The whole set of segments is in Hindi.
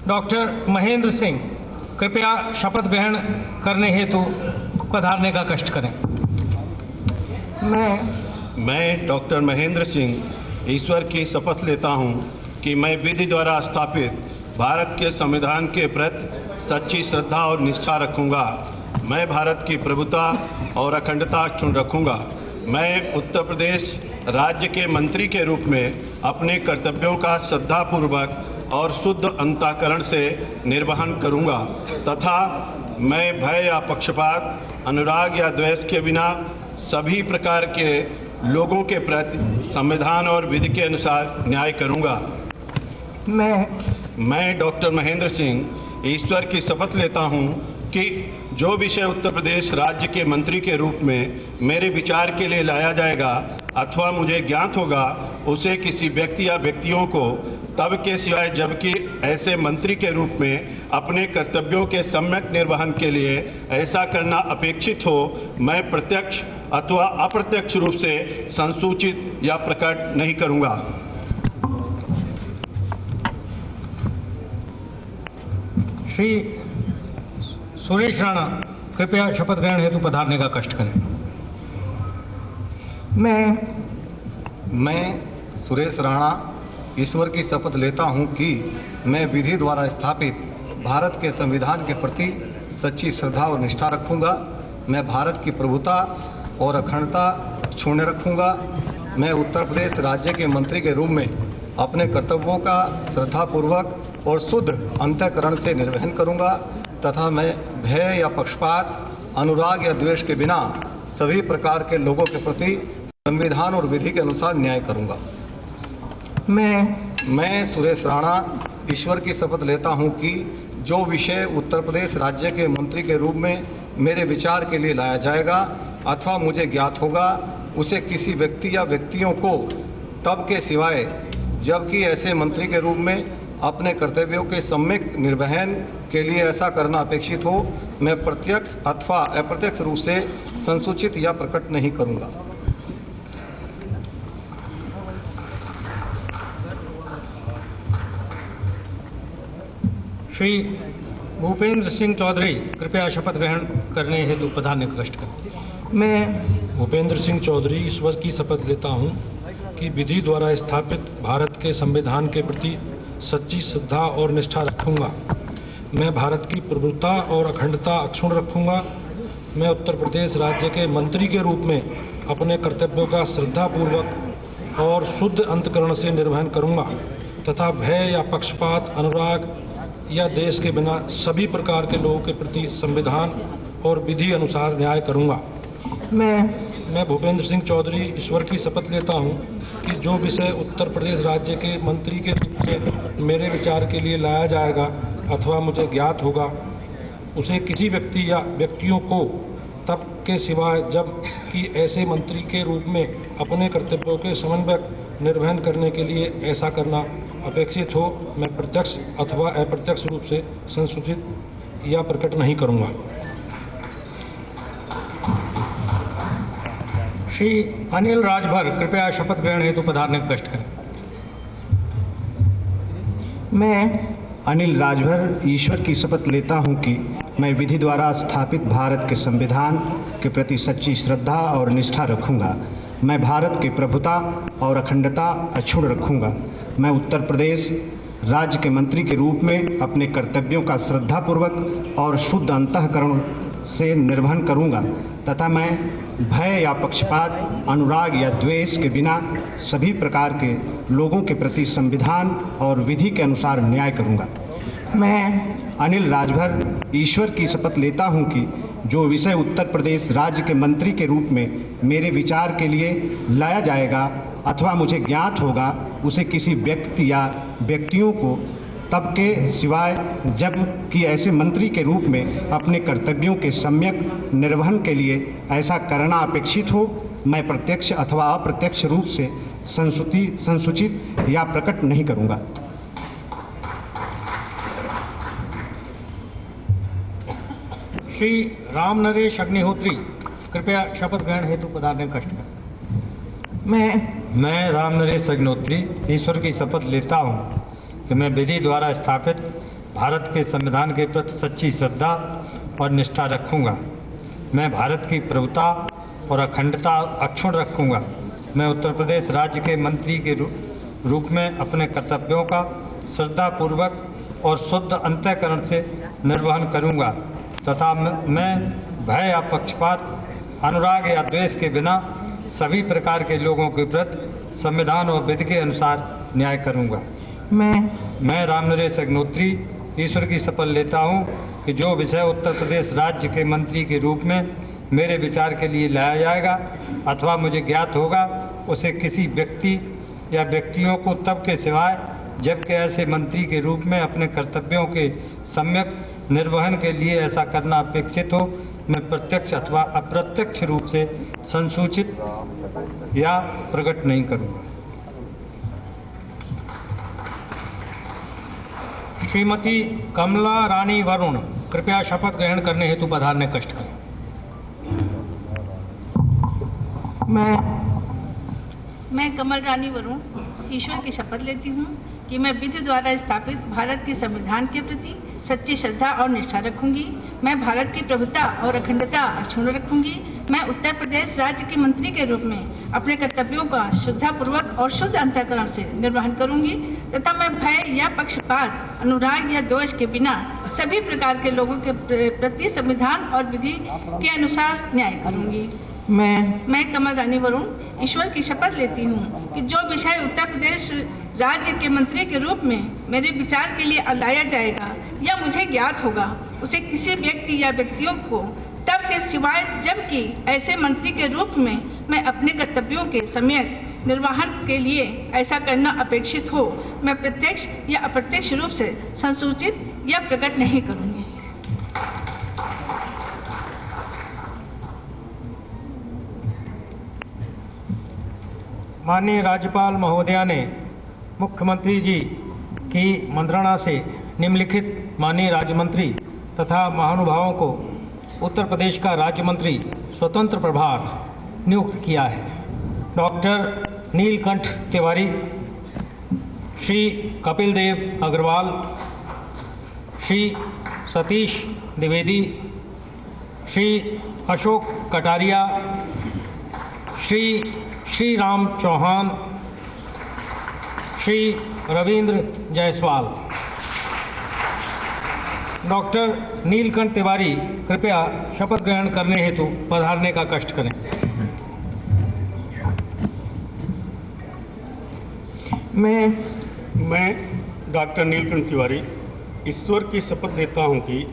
डॉक्टर महेंद्र सिंह कृपया शपथ ग्रहण करने हेतु पधारने का कष्ट करें। मैं डॉक्टर महेंद्र सिंह ईश्वर की शपथ लेता हूं कि मैं विधि द्वारा स्थापित भारत के संविधान के प्रति सच्ची श्रद्धा और निष्ठा रखूंगा। मैं भारत की प्रभुता और अखंडता अक्षुण्ण रखूंगा। मैं उत्तर प्रदेश राज्य के मंत्री के रूप में अपने कर्तव्यों का श्रद्धापूर्वक और शुद्ध अंतःकरण से निर्वहन करूंगा तथा मैं भय या पक्षपात, अनुराग या द्वेष के बिना सभी प्रकार के लोगों के प्रति संविधान और विधि के अनुसार न्याय करूंगा। मैं डॉक्टर महेंद्र सिंह ईश्वर की शपथ लेता हूं कि जो विषय उत्तर प्रदेश राज्य के मंत्री के रूप में मेरे विचार के लिए लाया जाएगा अथवा मुझे ज्ञात होगा, उसे किसी व्यक्ति या व्यक्तियों को तब के सिवाय जबकि ऐसे मंत्री के रूप में अपने कर्तव्यों के सम्यक निर्वहन के लिए ऐसा करना अपेक्षित हो, मैं प्रत्यक्ष अथवा अप्रत्यक्ष रूप से संसूचित या प्रकट नहीं करूंगा। श्री सुरेश राणा कृपया शपथ ग्रहण हेतु पधारने का कष्ट करें। मैं सुरेश राणा ईश्वर की शपथ लेता हूं कि मैं विधि द्वारा स्थापित भारत के संविधान के प्रति सच्ची श्रद्धा और निष्ठा रखूंगा। मैं भारत की प्रभुता और अखंडता अक्षुण्ण रखूंगा। मैं उत्तर प्रदेश राज्य के मंत्री के रूप में अपने कर्तव्यों का श्रद्धापूर्वक और शुद्ध अंतःकरण से निर्वहन करूंगा तथा मैं भय या पक्षपात, अनुराग या द्वेष के बिना सभी प्रकार के लोगों के प्रति संविधान और विधि के अनुसार न्याय करूंगा। मैं सुरेश राणा ईश्वर की शपथ लेता हूं कि जो विषय उत्तर प्रदेश राज्य के मंत्री के रूप में मेरे विचार के लिए लाया जाएगा अथवा मुझे ज्ञात होगा, उसे किसी व्यक्ति या व्यक्तियों को तब के सिवाय जबकि ऐसे मंत्री के रूप में अपने कर्तव्यों के सम्यक निर्वहन के लिए ऐसा करना अपेक्षित हो, मैं प्रत्यक्ष अथवा अप्रत्यक्ष रूप से संसूचित या प्रकट नहीं करूंगा। श्री भूपेंद्र सिंह चौधरी कृपया शपथ ग्रहण करने हेतु पधारने का कष्ट करें। मैं भूपेंद्र सिंह चौधरी ईश्वर की शपथ लेता हूं कि विधि द्वारा स्थापित भारत के संविधान के प्रति सच्ची श्रद्धा और निष्ठा रखूंगा। मैं भारत की प्रभुता और अखंडता अक्षुण्ण रखूंगा। मैं उत्तर प्रदेश राज्य के मंत्री के रूप में अपने कर्तव्यों का श्रद्धापूर्वक और शुद्ध अंतःकरण से निर्वहन करूंगा तथा भय या पक्षपात, अनुराग या देश के बिना सभी प्रकार के लोगों के प्रति संविधान और विधि अनुसार न्याय करूंगा। मैं भूपेंद्र सिंह चौधरी ईश्वर की शपथ लेता हूं कि जो विषय उत्तर प्रदेश राज्य के मंत्री के रूप में मेरे विचार के लिए लाया जाएगा अथवा मुझे ज्ञात होगा, उसे किसी व्यक्ति या व्यक्तियों को तब के सिवाय जब कि ऐसे मंत्री के रूप में अपने कर्तव्यों के समन्वयक निर्वहन करने के लिए ऐसा करना अपेक्षित हो, मैं प्रत्यक्ष अथवा अप्रत्यक्ष रूप से संसूचित या प्रकट नहीं करूंगा। श्री अनिल राजभर कृपया शपथ ग्रहण हेतु पधारने का कष्ट करें। मैं अनिल राजभर ईश्वर की शपथ लेता हूं कि मैं विधि द्वारा स्थापित भारत के संविधान के प्रति सच्ची श्रद्धा और निष्ठा रखूंगा। मैं भारत की प्रभुता और अखंडता अक्षुण्ण रखूंगा। मैं उत्तर प्रदेश राज्य के मंत्री के रूप में अपने कर्तव्यों का श्रद्धापूर्वक और शुद्ध अंतःकरण से निर्वहन करूंगा तथा मैं भय या पक्षपात, अनुराग या द्वेष के बिना सभी प्रकार के लोगों के प्रति संविधान और विधि के अनुसार न्याय करूंगा। मैं अनिल राजभर ईश्वर की शपथ लेता हूं कि जो विषय उत्तर प्रदेश राज्य के मंत्री के रूप में मेरे विचार के लिए लाया जाएगा अथवा मुझे ज्ञात होगा, उसे किसी व्यक्ति या व्यक्तियों को तब के सिवाय जब कि ऐसे मंत्री के रूप में अपने कर्तव्यों के सम्यक निर्वहन के लिए ऐसा करना अपेक्षित हो, मैं प्रत्यक्ष अथवा अप्रत्यक्ष रूप से संसूचित या प्रकट नहीं करूंगा। श्री राम नरेश अग्निहोत्री कृपया शपथ ग्रहण हेतु पधारने का कष्ट करें। मैं राम नरेश अग्निहोत्री ईश्वर की शपथ लेता हूँ कि मैं विधि द्वारा स्थापित भारत के संविधान के प्रति सच्ची श्रद्धा और निष्ठा रखूंगा। मैं भारत की प्रभुता और अखंडता अक्षुण्ण रखूंगा। मैं उत्तर प्रदेश राज्य के मंत्री के रूप में अपने कर्तव्यों का श्रद्धापूर्वक और शुद्ध अंतःकरण से निर्वहन करूंगा तथा मैं भय या पक्षपात, अनुराग या द्वेष के बिना सभी प्रकार के लोगों के प्रति संविधान और विधि के अनुसार न्याय करूंगा। मैं रामनरेश अग्निहोत्री ईश्वर की शपथ लेता हूं कि जो विषय उत्तर प्रदेश राज्य के मंत्री के रूप में मेरे विचार के लिए लाया जाएगा अथवा मुझे ज्ञात होगा, उसे किसी व्यक्ति या व्यक्तियों को तब के सिवाय जबकि ऐसे मंत्री के रूप में अपने कर्तव्यों के सम्यक निर्वहन के लिए ऐसा करना अपेक्षित हो, मैं प्रत्यक्ष अथवा अप्रत्यक्ष रूप से संसूचित या प्रकट नहीं करूंगा। श्रीमती कमला रानी वरुण कृपया शपथ ग्रहण करने हेतु पधारने कष्ट करें। मैं कमल रानी वरुण ईश्वर की शपथ लेती हूँ कि मैं विधि द्वारा स्थापित भारत के संविधान के प्रति सच्ची श्रद्धा और निष्ठा रखूंगी। मैं भारत की प्रभुता और अखंडता अक्षुण्ण रखूंगी। मैं उत्तर प्रदेश राज्य के मंत्री के रूप में अपने कर्तव्यों का श्रद्धापूर्वक और शुद्ध अंतःकरण से निर्वहन करूंगी तथा मैं भय या पक्षपात, अनुराग या दोष के बिना सभी प्रकार के लोगों के प्रति संविधान और विधि के अनुसार न्याय करूंगी। मैं कमल रानी वरुण ईश्वर की शपथ लेती हूँ कि जो विषय उत्तर प्रदेश राज्य के मंत्री के रूप में मेरे विचार के लिए लाया जाएगा या मुझे ज्ञात होगा, उसे किसी व्यक्ति या व्यक्तियों को तब के सिवाय जबकि ऐसे मंत्री के रूप में मैं अपने कर्तव्यों के सम्यक निर्वहन के लिए ऐसा करना अपेक्षित हो, मैं प्रत्यक्ष या अप्रत्यक्ष रूप से संसूचित या प्रकट नहीं करूंगी। माननीय राज्यपाल महोदया ने मुख्यमंत्री जी की मंत्रणा से निम्नलिखित माननीय राज्य मंत्री तथा महानुभावों को उत्तर प्रदेश का राज्य मंत्री स्वतंत्र प्रभार नियुक्त किया है। डॉक्टर नीलकंठ तिवारी, श्री कपिल देव अग्रवाल, श्री सतीश द्विवेदी, श्री अशोक कटारिया, श्री राम चौहान, श्री रविंद्र जायसवाल। डॉक्टर नीलकंठ तिवारी कृपया शपथ ग्रहण करने हेतु पधारने का कष्ट करें। मैं डॉक्टर नीलकंठ तिवारी ईश्वर की शपथ लेता हूं कि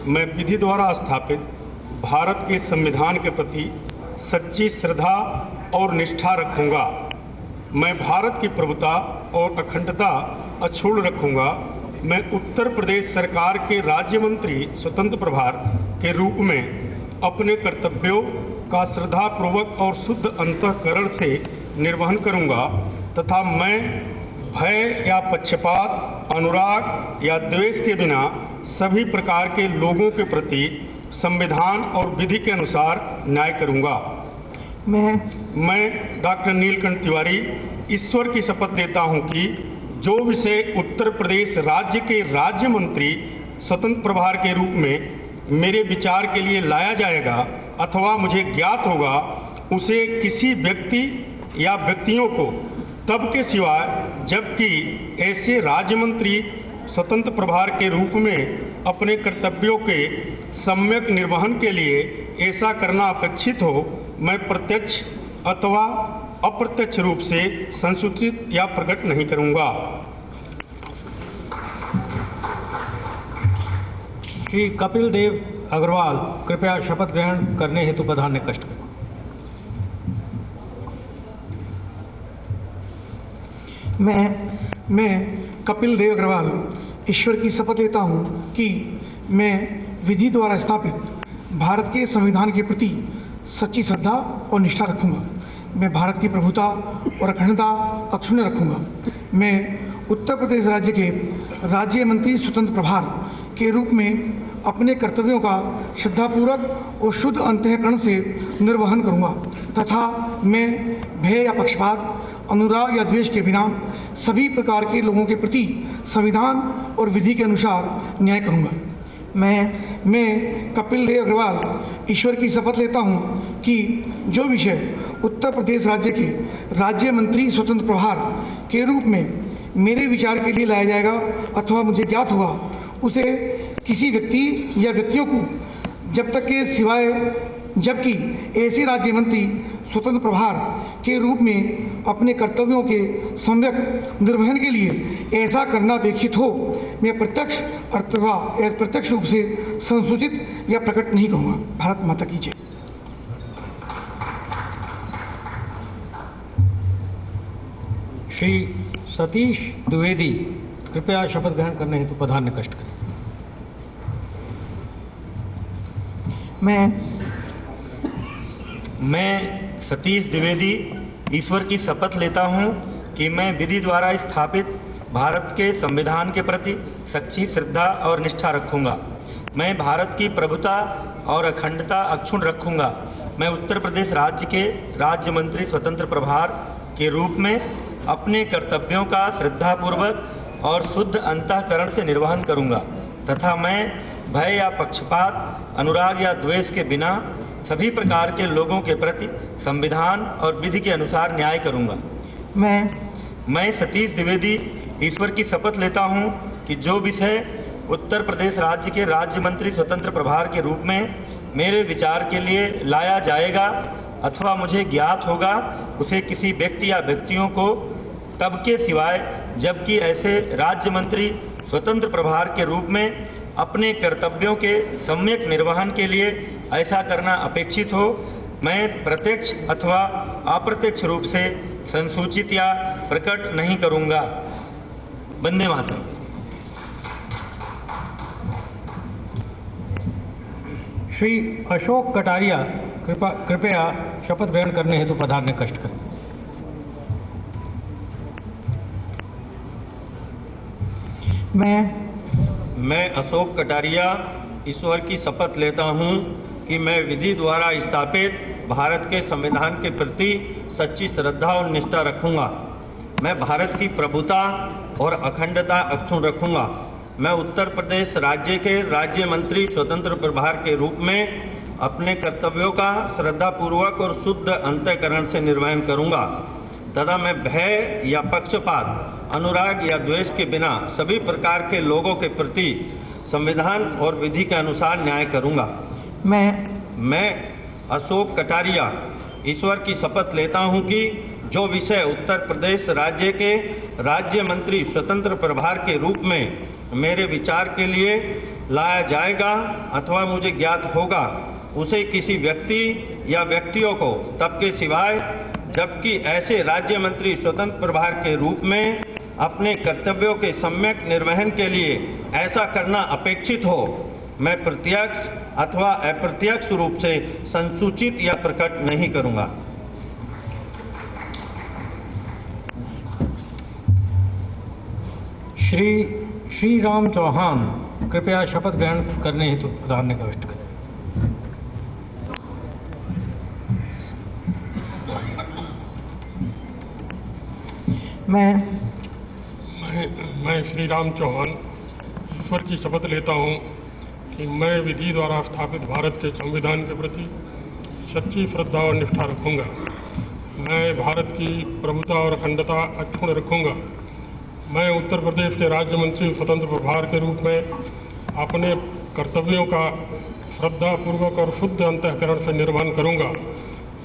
मैं विधि द्वारा स्थापित भारत के संविधान के प्रति सच्ची श्रद्धा और निष्ठा रखूंगा। मैं भारत की प्रभुता और अखंडता अक्षुण्ण रखूंगा। मैं उत्तर प्रदेश सरकार के राज्य मंत्री स्वतंत्र प्रभार के रूप में अपने कर्तव्यों का श्रद्धापूर्वक और शुद्ध अंतःकरण से निर्वहन करूंगा तथा मैं भय या पक्षपात, अनुराग या द्वेष के बिना सभी प्रकार के लोगों के प्रति संविधान और विधि के अनुसार न्याय करूंगा। मैं डॉक्टर नीलकंठ तिवारी ईश्वर की शपथ लेता हूं कि जो विषय उत्तर प्रदेश राज्य के राज्य मंत्री स्वतंत्र प्रभार के रूप में मेरे विचार के लिए लाया जाएगा अथवा मुझे ज्ञात होगा, उसे किसी व्यक्ति या व्यक्तियों को तब के सिवाय जबकि ऐसे राज्य मंत्री स्वतंत्र प्रभार के रूप में अपने कर्तव्यों के सम्यक निर्वहन के लिए ऐसा करना अपेक्षित हो, मैं प्रत्यक्ष अथवा अप्रत्यक्ष रूप से संसूचित या प्रकट नहीं करूंगा। श्री कपिल देव अग्रवाल कृपया शपथ ग्रहण करने हेतु पधारने कष्ट करें। मैं कपिल देव अग्रवाल ईश्वर की शपथ लेता हूं कि मैं विधि द्वारा स्थापित भारत के संविधान के प्रति सच्ची श्रद्धा और निष्ठा रखूंगा। मैं भारत की प्रभुता और अखंडता अक्षुण्ण रखूंगा। मैं उत्तर प्रदेश राज्य के राज्य मंत्री स्वतंत्र प्रभार के रूप में अपने कर्तव्यों का श्रद्धापूर्वक और शुद्ध अंतःकरण से निर्वहन करूंगा तथा मैं भय या पक्षपात, अनुराग या द्वेष के बिना सभी प्रकार के लोगों के प्रति संविधान और विधि के अनुसार न्याय करूंगा। मैं कपिल देव अग्रवाल ईश्वर की शपथ लेता हूं कि जो विषय उत्तर प्रदेश राज्य के राज्य मंत्री स्वतंत्र प्रभार के रूप में मेरे विचार के लिए लाया जाएगा अथवा मुझे ज्ञात हुआ, उसे किसी व्यक्ति या व्यक्तियों को जबकि ऐसे राज्य मंत्री स्वतंत्र प्रभार के रूप में अपने कर्तव्यों के सम्यक निर्वहन के लिए ऐसा करना अपेक्षित हो, मैं प्रत्यक्ष अथवा अप्रत्यक्ष रूप से संसूचित या प्रकट नहीं करूंगा। भारत माता की जय। श्री सतीश द्विवेदी कृपया शपथ ग्रहण करने हेतु प्रधान कष्ट करें। मैं सतीश द्विवेदी ईश्वर की शपथ लेता हूं कि मैं विधि द्वारा स्थापित भारत के संविधान के प्रति सच्ची श्रद्धा और निष्ठा रखूंगा। मैं भारत की प्रभुता और अखंडता अक्षुण्ण रखूंगा। मैं उत्तर प्रदेश राज्य के राज्य मंत्री स्वतंत्र प्रभार के रूप में अपने कर्तव्यों का श्रद्धापूर्वक और शुद्ध अंतःकरण से निर्वहन करूंगा तथा मैं भय या पक्षपात, अनुराग या द्वेष के बिना सभी प्रकार के लोगों के प्रति संविधान और विधि के अनुसार न्याय करूंगा। मैं सतीश द्विवेदी ईश्वर की शपथ लेता हूं कि जो विषय उत्तर प्रदेश राज्य के राज्य मंत्री स्वतंत्र प्रभार के रूप में मेरे विचार के लिए लाया जाएगा अथवा मुझे ज्ञात होगा, उसे किसी व्यक्ति या व्यक्तियों को तब के सिवाय जबकि ऐसे राज्य मंत्री स्वतंत्र प्रभार के रूप में अपने कर्तव्यों के सम्यक निर्वहन के लिए ऐसा करना अपेक्षित हो, मैं प्रत्यक्ष अथवा अप्रत्यक्ष रूप से संसूचित या प्रकट नहीं करूंगा। वंदे मातरम। श्री अशोक कटारिया कृपया शपथ ग्रहण करने हेतु प्रधान कष्ट करें। मैं अशोक कटारिया ईश्वर की शपथ लेता हूं कि मैं विधि द्वारा स्थापित भारत के संविधान के प्रति सच्ची श्रद्धा और निष्ठा रखूंगा। मैं भारत की प्रभुता और अखंडता अक्षुण्ण रखूंगा। मैं उत्तर प्रदेश राज्य के राज्य मंत्री स्वतंत्र प्रभार के रूप में अपने कर्तव्यों का श्रद्धापूर्वक और शुद्ध अंतःकरण से निर्वहन करूंगा तथा मैं भय या पक्षपात, अनुराग या द्वेष के बिना सभी प्रकार के लोगों के प्रति संविधान और विधि के अनुसार न्याय करूंगा। मैं अशोक कटारिया ईश्वर की शपथ लेता हूं कि जो विषय उत्तर प्रदेश राज्य के राज्य मंत्री स्वतंत्र प्रभार के रूप में मेरे विचार के लिए लाया जाएगा अथवा मुझे ज्ञात होगा, उसे किसी व्यक्ति या व्यक्तियों को तब के सिवाय जबकि ऐसे राज्य मंत्री स्वतंत्र प्रभार के रूप में अपने कर्तव्यों के सम्यक निर्वहन के लिए ऐसा करना अपेक्षित हो, मैं प्रत्यक्ष अथवा अप्रत्यक्ष रूप से संसूचित या प्रकट नहीं करूंगा। श्री राम चौहान कृपया शपथ ग्रहण करने हेतु प्रधान कष्ट करें। मैं श्री राम चौहान ईश्वर की शपथ लेता हूं कि मैं विधि द्वारा स्थापित भारत के संविधान के प्रति सच्ची श्रद्धा और निष्ठा रखूंगा। मैं भारत की प्रभुता और अखंडता अक्षुण्ण रखूंगा। मैं उत्तर प्रदेश के राज्य मंत्री स्वतंत्र प्रभार के रूप में अपने कर्तव्यों का श्रद्धापूर्वक और शुद्ध अंतःकरण से निर्वहन करूंगा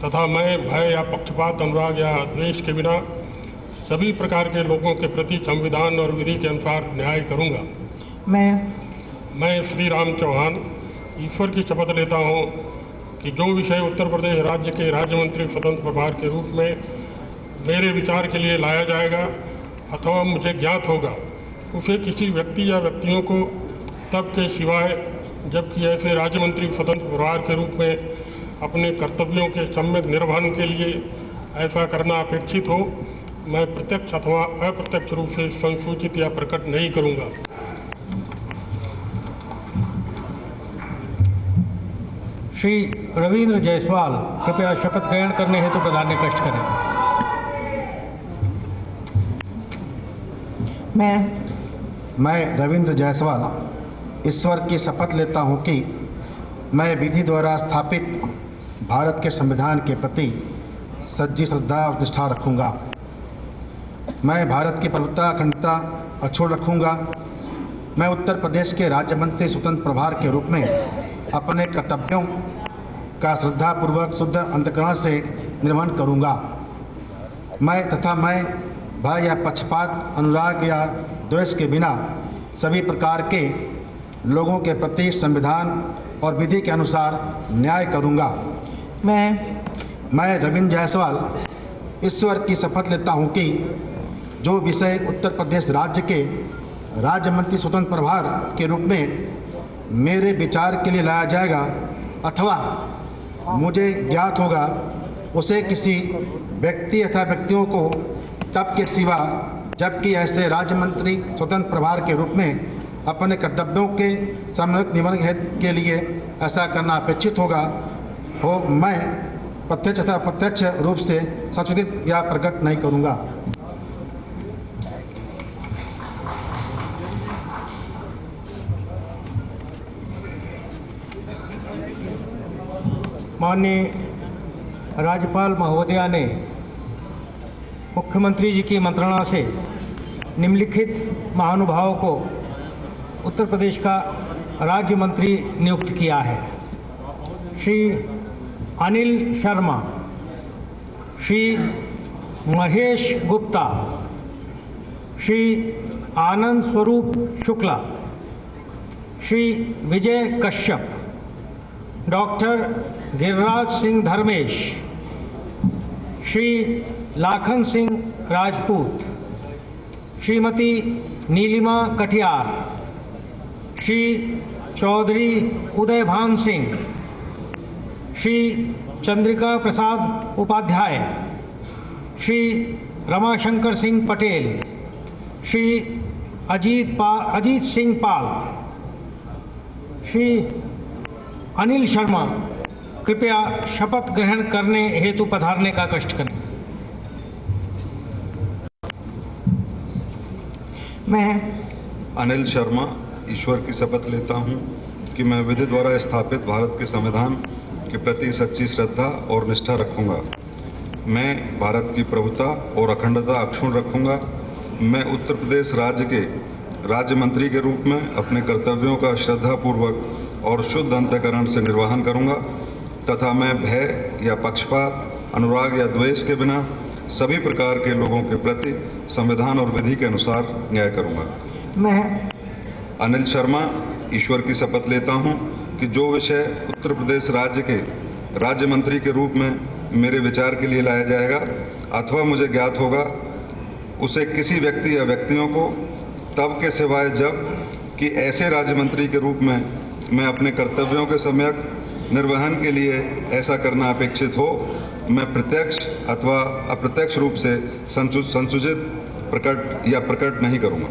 तथा मैं भय या पक्षपात, अनुराग या द्वेष के बिना सभी प्रकार के लोगों के प्रति संविधान और विधि के अनुसार न्याय करूंगा। मैं श्री राम चौहान ईश्वर की शपथ लेता हूं कि जो विषय उत्तर प्रदेश राज्य के राज्य मंत्री स्वतंत्र प्रभार के रूप में मेरे विचार के लिए लाया जाएगा अथवा मुझे ज्ञात होगा, उसे किसी व्यक्ति या व्यक्तियों को तब के सिवाय जबकि ऐसे राज्य मंत्री स्वतंत्र प्रभार के रूप में अपने कर्तव्यों के सम्यक निर्वहन के लिए ऐसा करना अपेक्षित हो, मैं प्रत्यक्ष अथवा अप्रत्यक्ष रूप से संसूचित या प्रकट नहीं करूंगा। श्री रविंद्र जायसवाल कृपया शपथ ग्रहण करने हेतु प्रधान कष्ट करें। मैं रविंद्र जायसवाल ईश्वर की शपथ लेता हूं कि मैं विधि द्वारा स्थापित भारत के संविधान के प्रति सच्ची श्रद्धा और निष्ठा रखूंगा। मैं भारत की प्रभुता अखंडता अक्षुण्ण रखूंगा। मैं उत्तर प्रदेश के राज्य मंत्री स्वतंत्र प्रभार के रूप में अपने कर्तव्यों का श्रद्धापूर्वक शुद्ध अंतःकरण से निर्वहन करूंगा। मैं भय या पक्षपात, अनुराग या द्वेष के बिना सभी प्रकार के लोगों के प्रति संविधान और विधि के अनुसार न्याय करूंगा। मैं रविंद्र जायसवाल ईश्वर की शपथ लेता हूं कि जो विषय उत्तर प्रदेश राज्य के राज्य मंत्री स्वतंत्र प्रभार के रूप में मेरे विचार के लिए लाया जाएगा अथवा मुझे ज्ञात होगा, उसे किसी व्यक्ति अथवा व्यक्तियों को तब के सिवा जबकि ऐसे राज्य मंत्री स्वतंत्र प्रभार के रूप में अपने कर्तव्यों के सम्यक निवर्हन के लिए ऐसा करना अपेक्षित हो मैं प्रत्यक्ष अथवा अप्रत्यक्ष रूप से संशोधित या प्रकट नहीं करूंगा। माननीय राज्यपाल महोदया ने मुख्यमंत्री जी की मंत्रणा से निम्नलिखित महानुभावों को उत्तर प्रदेश का राज्य मंत्री नियुक्त किया है। श्री अनिल शर्मा, श्री महेश गुप्ता, श्री आनंद स्वरूप शुक्ला, श्री विजय कश्यप, डॉक्टर गिरिराज सिंह धर्मेश, श्री लाखन सिंह राजपूत, श्रीमती नीलिमा कटियार, श्री चौधरी उदयभान सिंह, श्री चंद्रिका प्रसाद उपाध्याय, श्री रमाशंकर सिंह पटेल, श्री अजीत सिंह पाल, श्री अनिल शर्मा कृपया शपथ ग्रहण करने हेतु पधारने का कष्ट करें। मैं अनिल शर्मा ईश्वर की शपथ लेता हूं कि मैं विधि द्वारा स्थापित भारत के संविधान के प्रति सच्ची श्रद्धा और निष्ठा रखूंगा। मैं भारत की प्रभुता और अखंडता अक्षुण्ण रखूंगा। मैं उत्तर प्रदेश राज्य के राज्य मंत्री के रूप में अपने कर्तव्यों का श्रद्धापूर्वक और शुद्ध अंतःकरण से निर्वहन करूंगा तथा मैं भय या पक्षपात, अनुराग या द्वेष के बिना सभी प्रकार के लोगों के प्रति संविधान और विधि के अनुसार न्याय करूंगा। मैं अनिल शर्मा ईश्वर की शपथ लेता हूं कि जो विषय उत्तर प्रदेश राज्य के राज्य मंत्री के रूप में मेरे विचार के लिए लाया जाएगा अथवा मुझे ज्ञात होगा, उसे किसी व्यक्ति या व्यक्तियों को तब के सिवाय जब कि ऐसे राज्य मंत्री के रूप में मैं अपने कर्तव्यों के सम्यक निर्वहन के लिए ऐसा करना अपेक्षित हो, मैं प्रत्यक्ष अथवा अप्रत्यक्ष रूप से संसूचित प्रकट नहीं करूंगा।